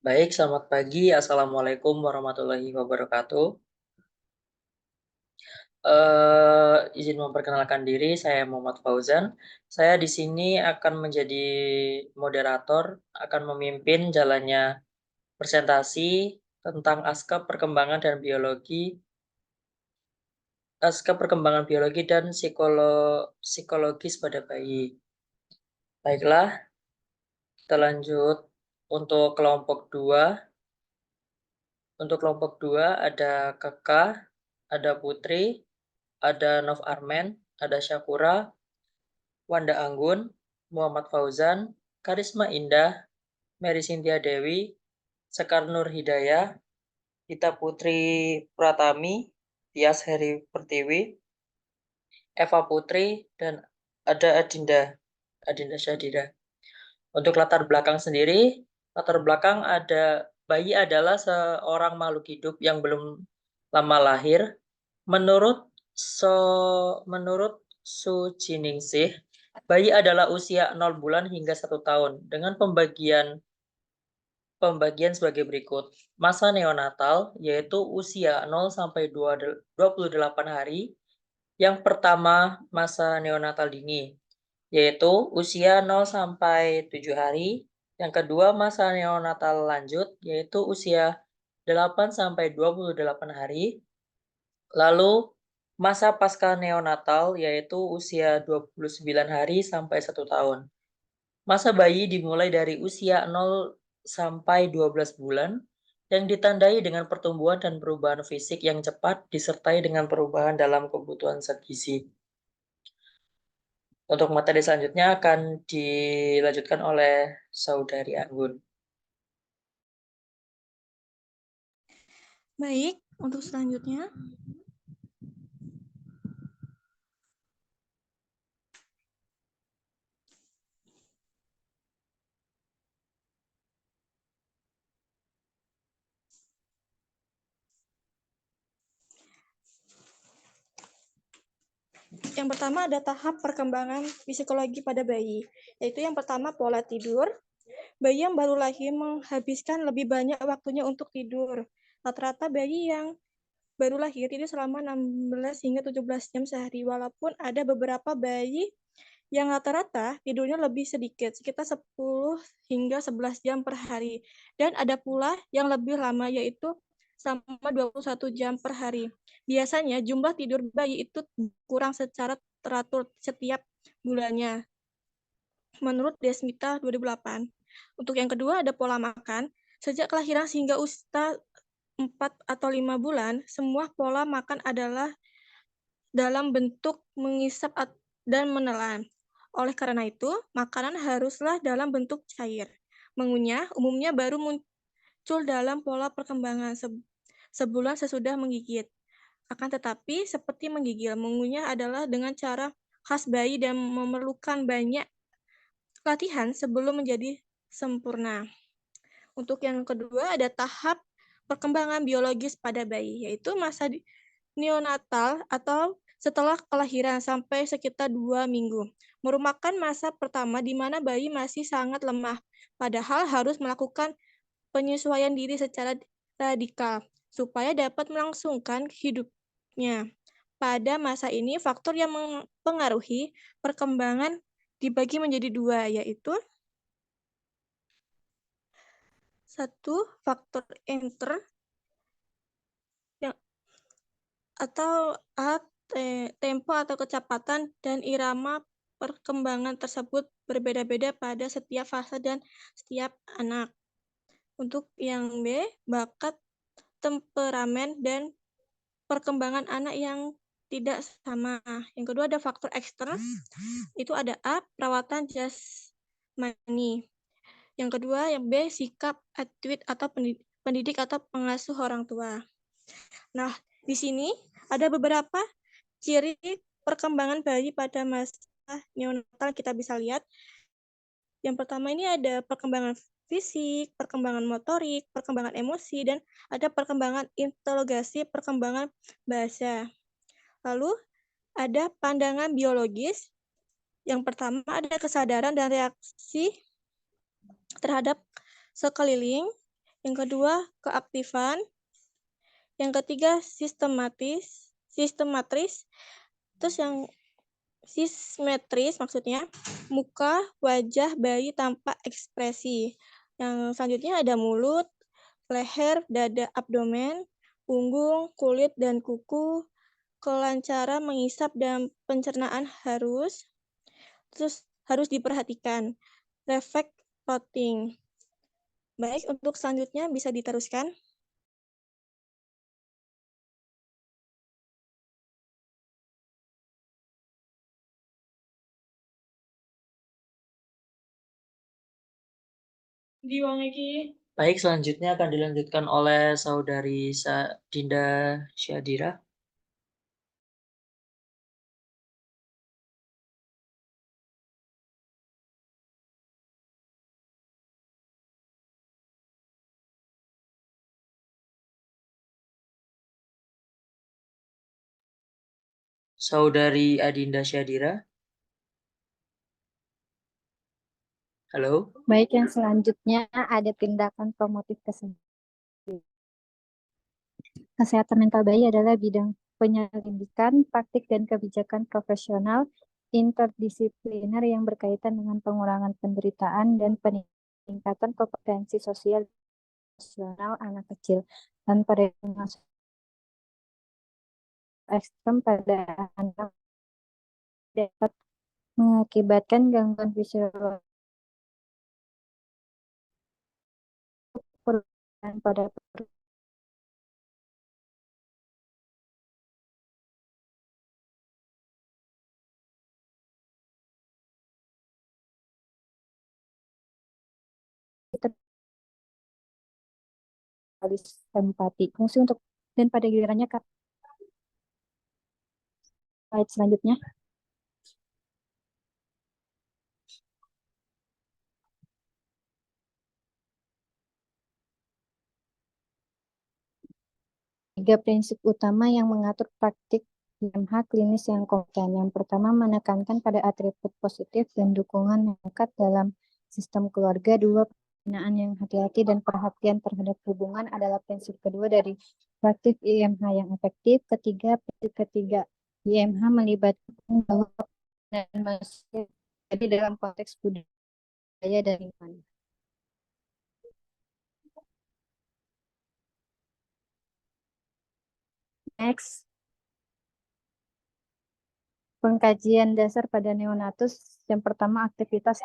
Baik, selamat pagi. Assalamualaikum warahmatullahi wabarakatuh. Izin memperkenalkan diri, saya Muhammad Fauzan. Saya di sini akan menjadi moderator, akan memimpin jalannya presentasi tentang aska perkembangan biologi dan psikologis pada bayi. Baiklah, kita lanjut untuk kelompok 2. Untuk kelompok 2 ada Kakak, ada Putri, ada Nov Armen, ada Syakura, Wanda Anggun, Muhammad Fauzan, Karisma Indah, Mary Cynthia Dewi, Sekar Nur Hidayah, Gita Putri Pratami, Tias Heri Pertiwi, Eva Putri, dan ada Adinda Syadira. Untuk latar belakang sendiri, latar belakang ada bayi adalah seorang makhluk hidup yang belum lama lahir. Menurut Su Jiningsih, bayi adalah usia 0 bulan hingga 1 tahun dengan pembagian sebagai berikut. Masa neonatal yaitu usia 0 sampai 28 hari. Yang pertama, masa neonatal dini yaitu usia 0 sampai 7 hari. Yang kedua, masa neonatal lanjut yaitu usia 8 sampai 28 hari. Lalu masa pasca neonatal yaitu usia 29 hari sampai 1 tahun. Masa bayi dimulai dari usia 0 sampai 12 bulan yang ditandai dengan pertumbuhan dan perubahan fisik yang cepat disertai dengan perubahan dalam kebutuhan zat gizi. Untuk materi selanjutnya akan dilanjutkan oleh Saudari Anggun. Baik, untuk selanjutnya. Yang pertama ada tahap perkembangan psikologi pada bayi, yaitu yang pertama pola tidur. Bayi yang baru lahir menghabiskan lebih banyak waktunya untuk tidur. Rata-rata bayi yang baru lahir tidur selama 16 hingga 17 jam sehari, walaupun ada beberapa bayi yang rata-rata tidurnya lebih sedikit, sekitar 10 hingga 11 jam per hari. Dan ada pula yang lebih lama, yaitu sama 21 jam per hari. Biasanya jumlah tidur bayi itu kurang secara teratur setiap bulannya, menurut Desmita 2008. Untuk yang kedua ada pola makan. Sejak kelahiran hingga usia 4 atau 5 bulan, semua pola makan adalah dalam bentuk mengisap dan menelan. Oleh karena itu, makanan haruslah dalam bentuk cair. Mengunyah umumnya baru muncul dalam pola perkembangan sebulan sesudah menggigit. Akan tetapi, seperti menggigil, mengunyah adalah dengan cara khas bayi dan memerlukan banyak latihan sebelum menjadi sempurna. Untuk yang kedua, ada tahap perkembangan biologis pada bayi, yaitu masa neonatal atau setelah kelahiran sampai sekitar 2 minggu. Merupakan masa pertama di mana bayi masih sangat lemah, padahal harus melakukan penyesuaian diri secara radikal supaya dapat melangsungkan hidupnya. Pada masa ini, faktor yang mempengaruhi perkembangan dibagi menjadi 2, yaitu 1. Faktor inter atau tempo atau kecepatan dan irama perkembangan tersebut berbeda-beda pada setiap fase dan setiap anak. Untuk yang B, bakat, temperamen, dan perkembangan anak yang tidak sama. Yang kedua ada faktor eksternal, itu ada A, perawatan jasmani. Yang kedua yang B, sikap, attitude atau pendidik atau pengasuh orang tua. Nah, di sini ada beberapa ciri perkembangan bayi pada masa neonatal kita bisa lihat. Yang pertama ini ada perkembangan fisik, perkembangan motorik, perkembangan emosi, dan ada perkembangan interogasi, perkembangan bahasa. Lalu ada pandangan biologis. Yang pertama ada kesadaran dan reaksi terhadap sekeliling. Yang kedua, keaktifan. Yang ketiga, sistematris. Terus yang simetris maksudnya muka wajah bayi tanpa ekspresi. Yang selanjutnya ada mulut, leher, dada, abdomen, punggung, kulit, dan kuku. Kelancaran mengisap dan pencernaan harus diperhatikan. Refleks rotting. Baik, untuk selanjutnya bisa diteruskan. Baik, selanjutnya akan dilanjutkan oleh Saudari Dinda Syadira. Saudari Adinda Syadira. Halo. Baik, yang selanjutnya ada tindakan promotif kesehatan mental bayi adalah bidang penyelidikan, praktik, dan kebijakan profesional interdisipliner yang berkaitan dengan pengurangan penderitaan dan peningkatan kompetensi sosial emosional anak kecil tanpa masuk ekstrem pada anak dapat mengakibatkan gangguan fisiologis perubahan pada empati fungsi untuk dan pada gilirannya slide selanjutnya. Tiga prinsip utama yang mengatur praktik IMH klinis yang kompeten. Yang pertama, menekankan pada atribut positif dan dukungan yang dekat dalam sistem keluarga. Dua, pembinaan yang hati-hati dan perhatian terhadap hubungan adalah prinsip kedua dari praktik IMH yang efektif. Prinsip ketiga, IMH melibatkan bahwa dan masih jadi dalam konteks budaya dan lingkungan. Next. Pengkajian dasar pada neonatus. Yang pertama, aktivitas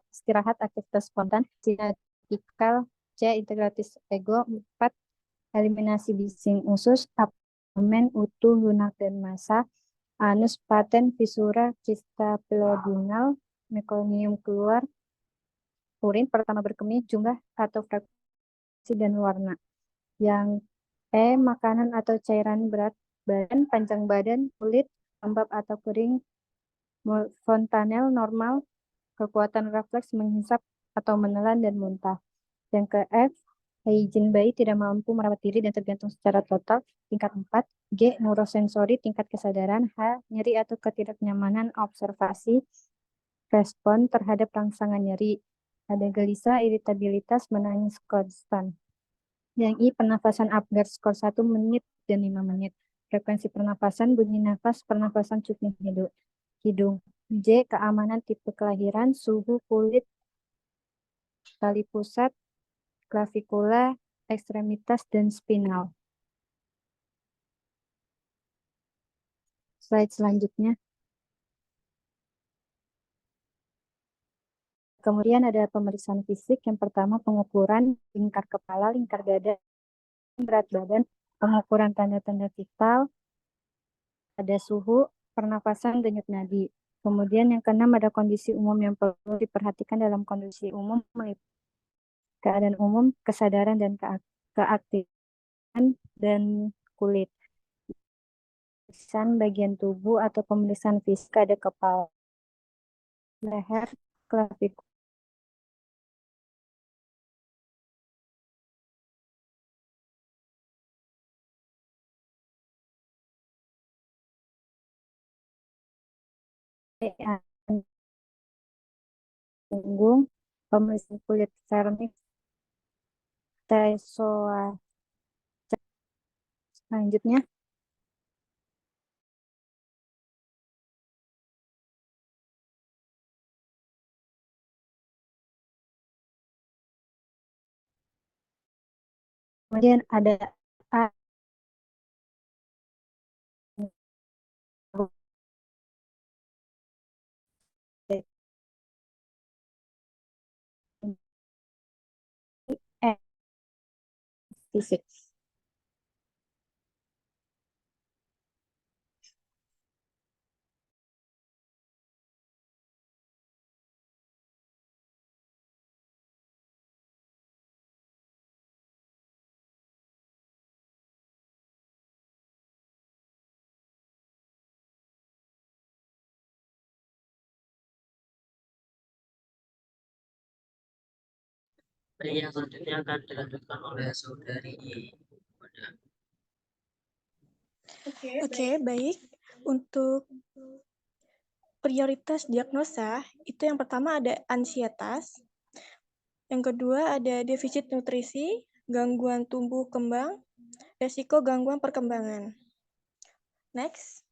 istirahat, aktivitas spontan, sinaptikal, C, integratis ego, 4, eliminasi bising usus, abdomen, utuh, lunak, dan massa, anus, paten, fisura, kista pelodinal, mekonium keluar, urin, pertama berkemih, jumlah atau frekuensi dan warna. Yang makanan atau cairan berat badan, panjang badan, kulit, lembab atau kering, fontanel normal, kekuatan refleks menghisap atau menelan dan muntah. Yang ke F, hygiene bayi tidak mampu merawat diri dan tergantung secara total, tingkat 4. G, neurosensori, tingkat kesadaran. H, nyeri atau ketidaknyamanan observasi, respon terhadap rangsangan nyeri. Ada gelisah, iritabilitas, menangis konstan. Yang I, pernafasan Apgar skor 1 menit dan 5 menit. Frekuensi pernafasan, bunyi nafas, pernafasan cuping hidung. J, keamanan tipe kelahiran, suhu kulit, tali pusat, klavikula, ekstremitas, dan spinal. Slide selanjutnya. Kemudian ada pemeriksaan fisik. Yang pertama, pengukuran lingkar kepala, lingkar dada, berat badan, pengukuran tanda-tanda vital, ada suhu, pernafasan, denyut nadi. Kemudian yang keenam ada kondisi umum yang perlu diperhatikan dalam kondisi umum, keadaan umum, kesadaran dan keaktifan dan kulit. Pemeriksaan bagian tubuh atau pemeriksaan fisik ada kepala, leher, klavikula, punggung, pemeriksaan kulit sernik, tesoa. Selanjutnya, kemudian ada A. E. Fisik. Baik, yang selanjutnya akan dilanjutkan oleh saudari Wada. Oke, baik. Untuk prioritas diagnosa, itu yang pertama ada ansietas, yang kedua ada defisit nutrisi, gangguan tumbuh kembang, resiko gangguan perkembangan. Next.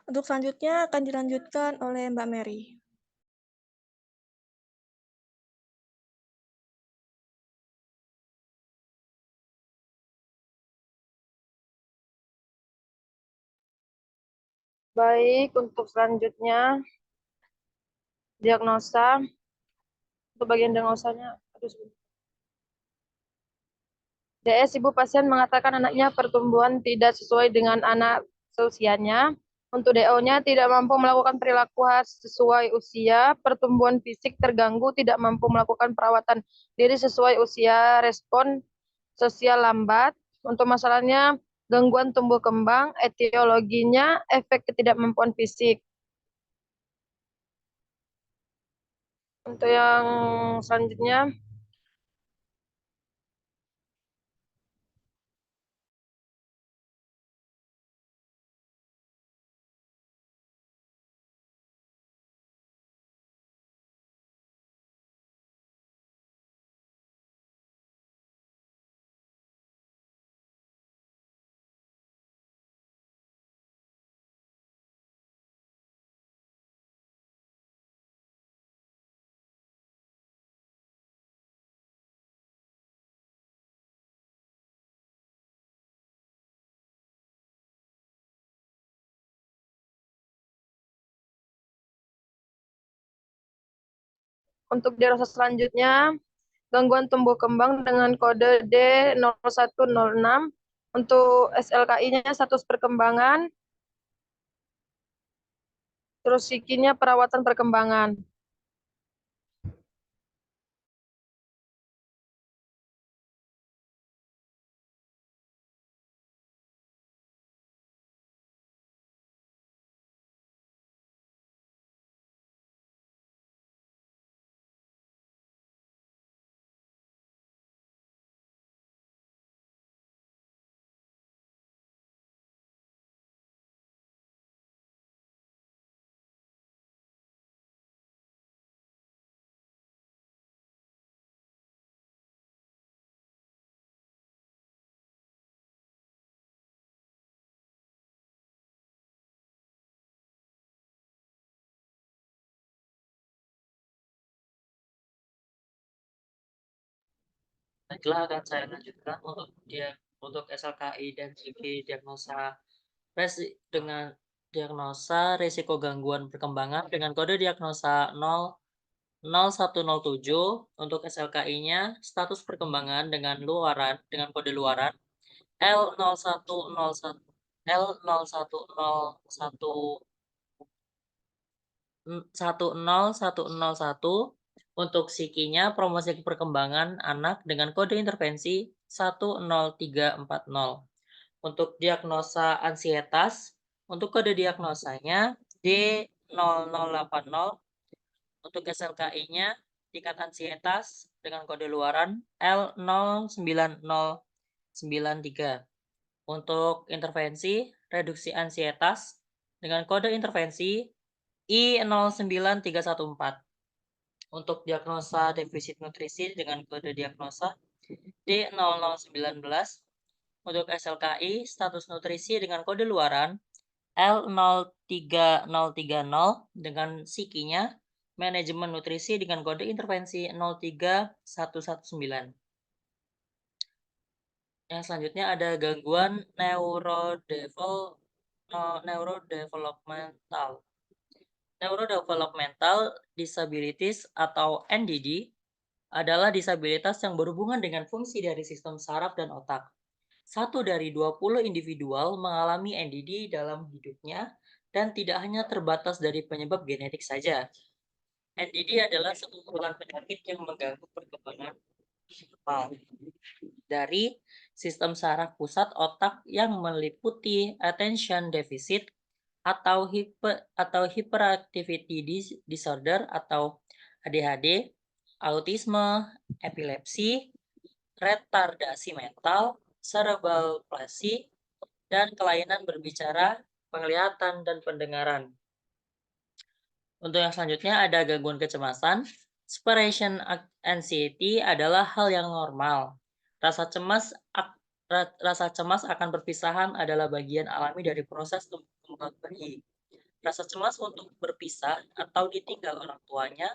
Untuk selanjutnya akan dilanjutkan oleh Mbak Mary. Baik, untuk selanjutnya diagnosa. Untuk bagian diagnosanya, DS, ibu pasien mengatakan anaknya pertumbuhan tidak sesuai dengan anak seusianya. Untuk DO-nya tidak mampu melakukan perilaku khas sesuai usia, pertumbuhan fisik terganggu, tidak mampu melakukan perawatan diri sesuai usia, respon sosial lambat. Untuk masalahnya gangguan tumbuh kembang, etiologinya efek ketidakmampuan fisik. Untuk yang selanjutnya, untuk diagnosa selanjutnya, gangguan tumbuh kembang dengan kode D0106. Untuk SLKI-nya status perkembangan, terus psikinya perawatan perkembangan. Baiklah, akan saya lanjutkan untuk SLKI dan psiki diagnosa dengan diagnosa risiko gangguan perkembangan dengan kode diagnosa 0107. Untuk SLKI-nya status perkembangan dengan kode luaran L0101 L10101. Untuk psikinya promosi perkembangan anak dengan kode intervensi 10340. Untuk diagnosa ansietas, untuk kode diagnosanya D0080. Untuk SLKI-nya tingkat ansietas dengan kode luaran L09093. Untuk intervensi reduksi ansietas dengan kode intervensi I09314. Untuk diagnosa defisit nutrisi dengan kode diagnosa D0019. Untuk SLKI, status nutrisi dengan kode luaran L03030 dengan SIKI-nya manajemen nutrisi dengan kode intervensi 03119. Yang selanjutnya ada gangguan neurodevelopmental. Neurodevelopmental disabilities atau NDD adalah disabilitas yang berhubungan dengan fungsi dari sistem saraf dan otak. 1 dari 20 individual mengalami NDD dalam hidupnya dan tidak hanya terbatas dari penyebab genetik saja. NDD adalah sekumpulan penyakit yang mengganggu perkembangan dari sistem saraf pusat otak yang meliputi attention deficit atau hyperactivity disorder atau ADHD, autisme, epilepsi, retardasi mental, cerebral palsy, dan kelainan berbicara, penglihatan, dan pendengaran. Untuk yang selanjutnya ada gangguan kecemasan. Separation anxiety adalah hal yang normal. Rasa cemas akan perpisahan adalah bagian alami dari proses tumbuh kembang bayi. Rasa cemas untuk berpisah atau ditinggal orang tuanya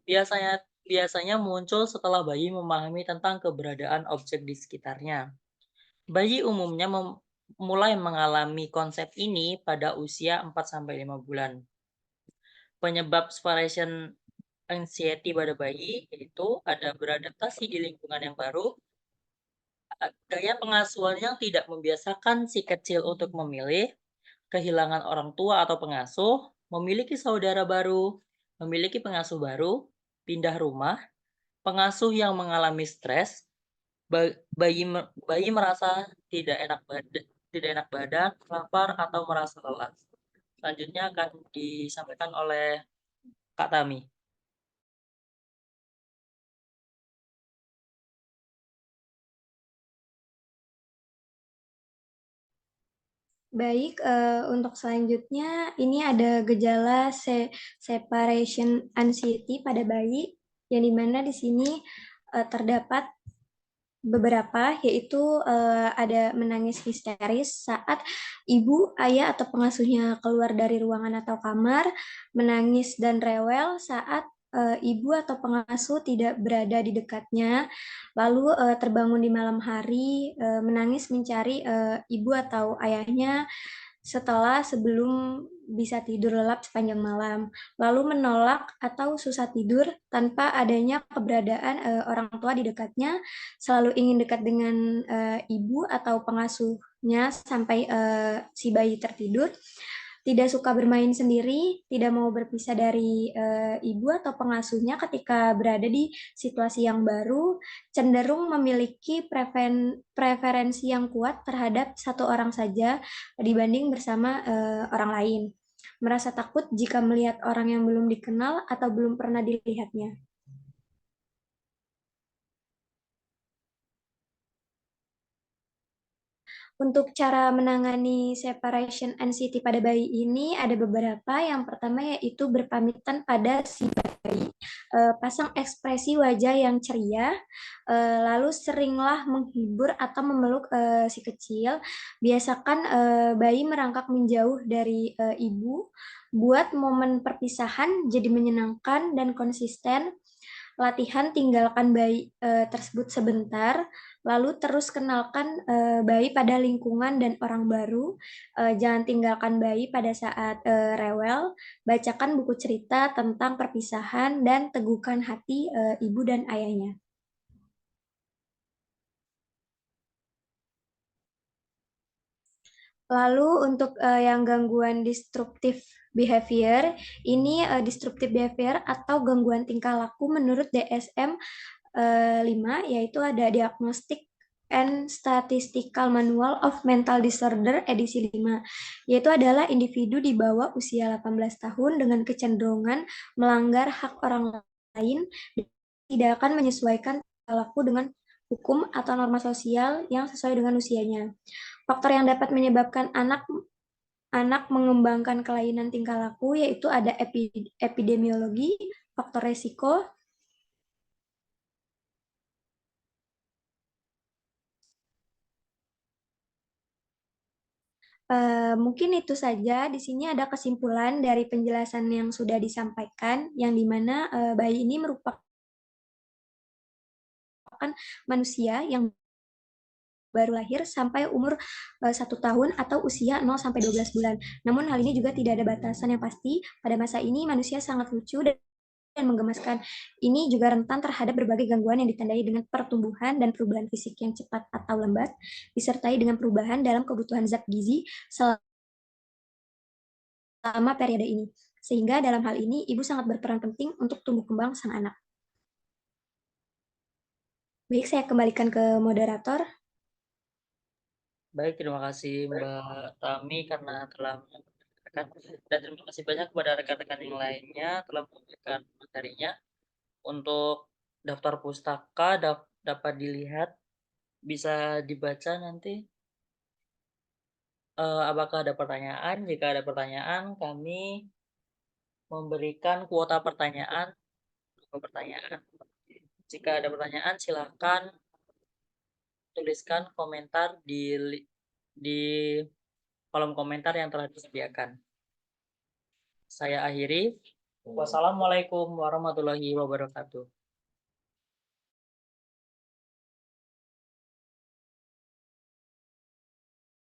biasanya muncul setelah bayi memahami tentang keberadaan objek di sekitarnya. Bayi umumnya mulai mengalami konsep ini pada usia 4-5 bulan. Penyebab separation anxiety pada bayi yaitu ada beradaptasi di lingkungan yang baru, gaya pengasuhan yang tidak membiasakan si kecil untuk memilih, kehilangan orang tua atau pengasuh, memiliki saudara baru, memiliki pengasuh baru, pindah rumah, pengasuh yang mengalami stres, bayi merasa tidak enak badan, lapar, atau merasa lelah. Selanjutnya akan disampaikan oleh Kak Tami. Baik, untuk selanjutnya ini ada gejala separation anxiety pada bayi, yang dimana di sini terdapat beberapa, yaitu ada menangis histeris saat ibu, ayah, atau pengasuhnya keluar dari ruangan atau kamar, menangis dan rewel saat ibu atau pengasuh tidak berada di dekatnya, lalu terbangun di malam hari, menangis mencari ibu atau ayahnya sebelum bisa tidur lelap sepanjang malam, lalu menolak atau susah tidur tanpa adanya keberadaan orang tua di dekatnya, selalu ingin dekat dengan ibu atau pengasuhnya sampai si bayi tertidur, tidak suka bermain sendiri, tidak mau berpisah dari ibu atau pengasuhnya ketika berada di situasi yang baru, cenderung memiliki preferensi yang kuat terhadap satu orang saja dibanding bersama orang lain. Merasa takut jika melihat orang yang belum dikenal atau belum pernah dilihatnya. Untuk cara menangani separation anxiety pada bayi ini ada beberapa. Yang pertama yaitu berpamitan pada si bayi, pasang ekspresi wajah yang ceria, lalu seringlah menghibur atau memeluk si kecil. Biasakan bayi merangkak menjauh dari ibu, buat momen perpisahan jadi menyenangkan dan konsisten. Latihan tinggalkan bayi tersebut sebentar, lalu terus kenalkan bayi pada lingkungan dan orang baru. Jangan tinggalkan bayi pada saat rewel. Bacakan buku cerita tentang perpisahan dan teguhkan hati ibu dan ayahnya. Lalu untuk yang gangguan disruptive behavior, ini disruptive behavior atau gangguan tingkah laku menurut DSM 5, yaitu ada Diagnostic and Statistical Manual of Mental Disorder edisi 5, yaitu adalah individu di bawah usia 18 tahun dengan kecenderungan melanggar hak orang lain, tidak akan menyesuaikan tingkah laku dengan hukum atau norma sosial yang sesuai dengan usianya. Faktor yang dapat menyebabkan anak mengembangkan kelainan tingkah laku yaitu ada epidemiologi, faktor resiko, Mungkin itu saja. Di sini ada kesimpulan dari penjelasan yang sudah disampaikan, yang dimana bayi ini merupakan manusia yang baru lahir sampai umur 1 tahun atau usia 0 sampai 12 bulan. Namun hal ini juga tidak ada batasan yang pasti. Pada masa ini manusia sangat lucu dan menggemaskan. Ini juga rentan terhadap berbagai gangguan yang ditandai dengan pertumbuhan dan perubahan fisik yang cepat atau lambat, disertai dengan perubahan dalam kebutuhan zat gizi selama periode ini. Sehingga dalam hal ini, ibu sangat berperan penting untuk tumbuh kembang sang anak. Baik, saya kembalikan ke moderator. Baik, terima kasih Mbak Tami karena telah menyampaikan, dan terima kasih banyak kepada rekan-rekan yang lainnya telah memberikan materinya. Untuk daftar pustaka dapat dilihat, bisa dibaca nanti. Apakah ada pertanyaan? Jika ada pertanyaan, kami memberikan kuota pertanyaan. Jika ada pertanyaan, silakan tuliskan komentar di kolom komentar yang telah disediakan. Saya akhiri. Wassalamualaikum warahmatullahi wabarakatuh.